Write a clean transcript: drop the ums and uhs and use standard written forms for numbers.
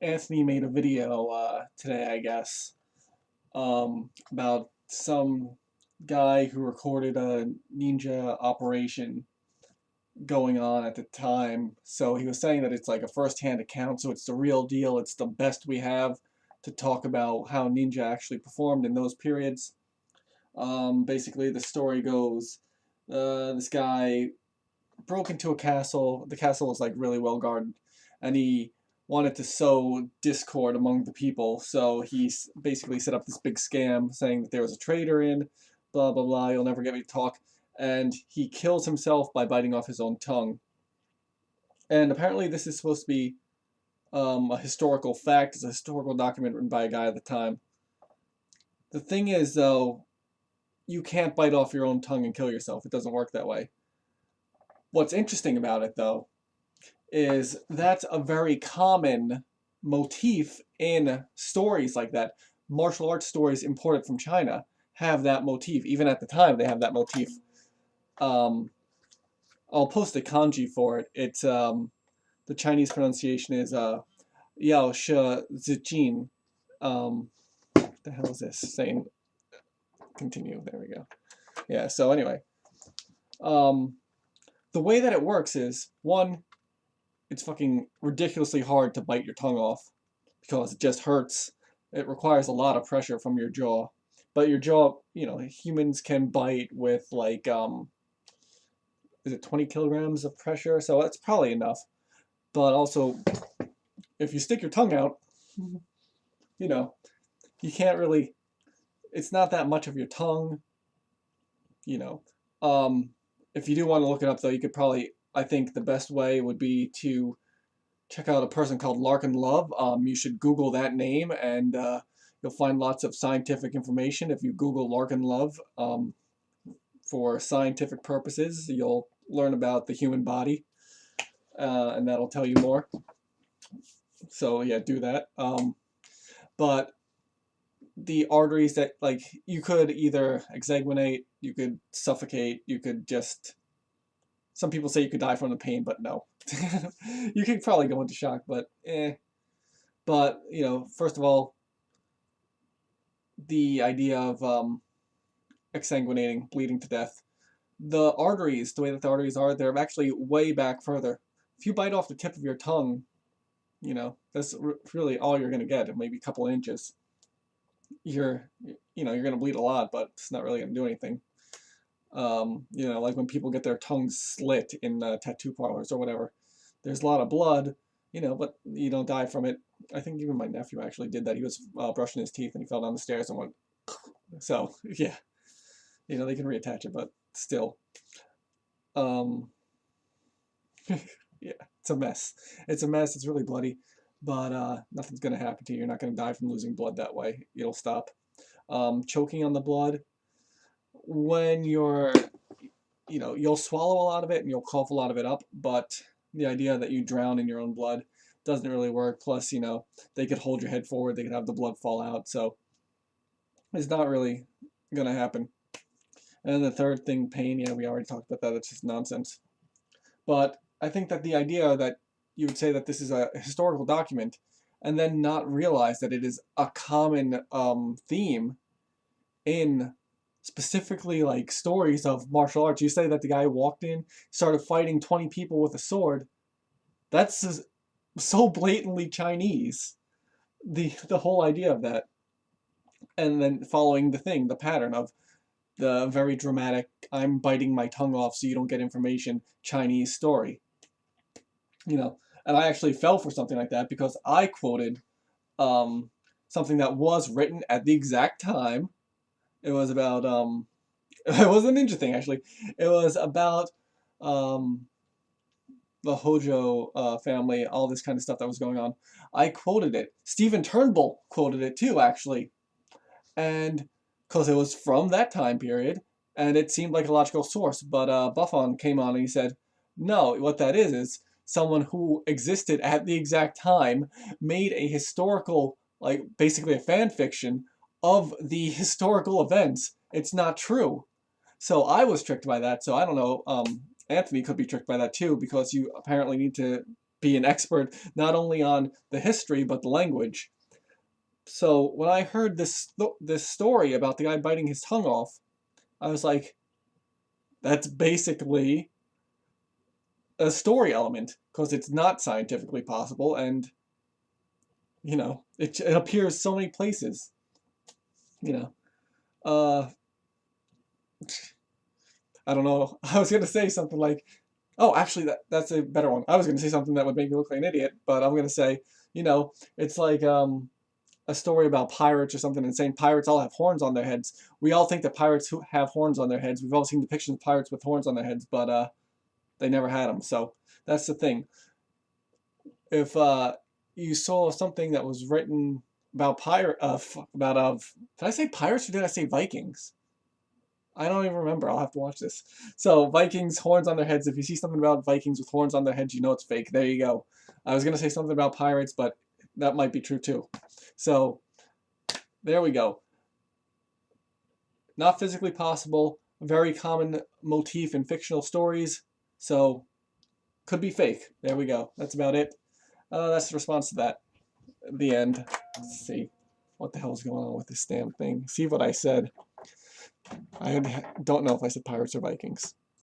Anthony made a video today, I guess, about some guy who recorded a ninja operation going on at the time. So he was saying that it's like a first-hand account, so it's the real deal. It's the best we have to talk about how ninja actually performed in those periods. Basically, the story goes, this guy broke into a castle. The castle was like really well guarded, and he wanted to sow discord among the people. So he basically set up this big scam saying that there was a traitor in, blah blah blah. You'll never get me to talk. And he kills himself by biting off his own tongue. And apparently, this is supposed to be a historical fact. It's a historical document written by a guy at the time. The thing is, though, you can't bite off your own tongue and kill yourself. It doesn't work that way. What's interesting about it, though, is that's a very common motif in stories like that. Martial arts stories imported from China have that motif. Even at the time, they have that motif. Um, I'll post a kanji for it. It's the Chinese pronunciation is "咬舌自尽." The hell is this saying? Continue. There we go. Yeah. So anyway, the way that it works is one, it's fucking ridiculously hard to bite your tongue off because it just hurts. It requires a lot of pressure from your jaw. But your jaw, humans can bite with like is it 20 kilograms of pressure? So that's probably enough. But also, if you stick your tongue out, you know, you can't really, it's not that much of your tongue, you know. If you do want to look it up though, you could probably, I think the best way would be to check out a person called Larkin Love. You should Google that name, and you'll find lots of scientific information. If you Google Larkin Love for scientific purposes, you'll learn about the human body, and that'll tell you more. So yeah, do that. But the arteries that, like, you could either exsanguinate, you could suffocate, you could just, some people say you could die from the pain, but no. You could probably go into shock, but But, first of all, the idea of exsanguinating, bleeding to death, the arteries, the way that the arteries are, they're actually way back further. If you bite off the tip of your tongue, that's really all you're going to get, maybe a couple of inches. You're going to bleed a lot, but it's not really going to do anything. Like when people get their tongues slit in tattoo parlors or whatever, there's a lot of blood, but you don't die from it. I think even my nephew actually did that. He was brushing his teeth and he fell down the stairs and went. So yeah, they can reattach it, but still, um, yeah, it's a mess. It's a mess. It's really bloody, but nothing's gonna happen to you. You're not gonna die from losing blood that way. It'll stop. Choking on the blood when you'll swallow a lot of it and you'll cough a lot of it up, but the idea that you drown in your own blood doesn't really work. Plus, they could hold your head forward, they could have the blood fall out, so it's not really gonna happen. And then the third thing, pain, yeah, we already talked about that, it's just nonsense. But I think that the idea that you would say that this is a historical document and then not realize that it is a common theme in specifically like stories of martial arts. You say that the guy walked in, started fighting 20 people with a sword. That's so blatantly Chinese. The whole idea of that. And then following the pattern of the very dramatic, I'm biting my tongue off so you don't get information, Chinese story. And I actually fell for something like that because I quoted something that was written at the exact time. It was about it was a ninja thing actually. It was about the Hojo family, all this kind of stuff that was going on. I quoted it. Stephen Turnbull quoted it too, actually, and because it was from that time period, and it seemed like a logical source. But Buffon came on and he said, "No, what that is someone who existed at the exact time made a historical, like basically a fan fiction of the historical events. It's not true." So I was tricked by that. So I don't know. Anthony could be tricked by that too because you apparently need to be an expert not only on the history but the language. So when I heard this story about the guy biting his tongue off, I was like, that's basically a story element because it's not scientifically possible, and it appears so many places. You know, uh, I don't know. I was gonna say something like, oh, actually, that's a better one. I was gonna say something that would make me look like an idiot, but I'm gonna say, it's like a story about pirates or something and saying pirates all have horns on their heads. We all think that pirates who have horns on their heads. We've all seen depictions of pirates with horns on their heads, but they never had them. So that's the thing. If you saw something that was written about did I say pirates or did I say Vikings? I don't even remember. I'll have to watch this. So Vikings, horns on their heads. If you see something about Vikings with horns on their heads, you know it's fake. There you go. I was gonna say something about pirates, but that might be true too. So there we go. Not physically possible. A very common motif in fictional stories. So could be fake. There we go. That's about it. That's the response to that. The end. Let's see. What the hell is going on with this damn thing? See what I said. I don't know if I said pirates or Vikings.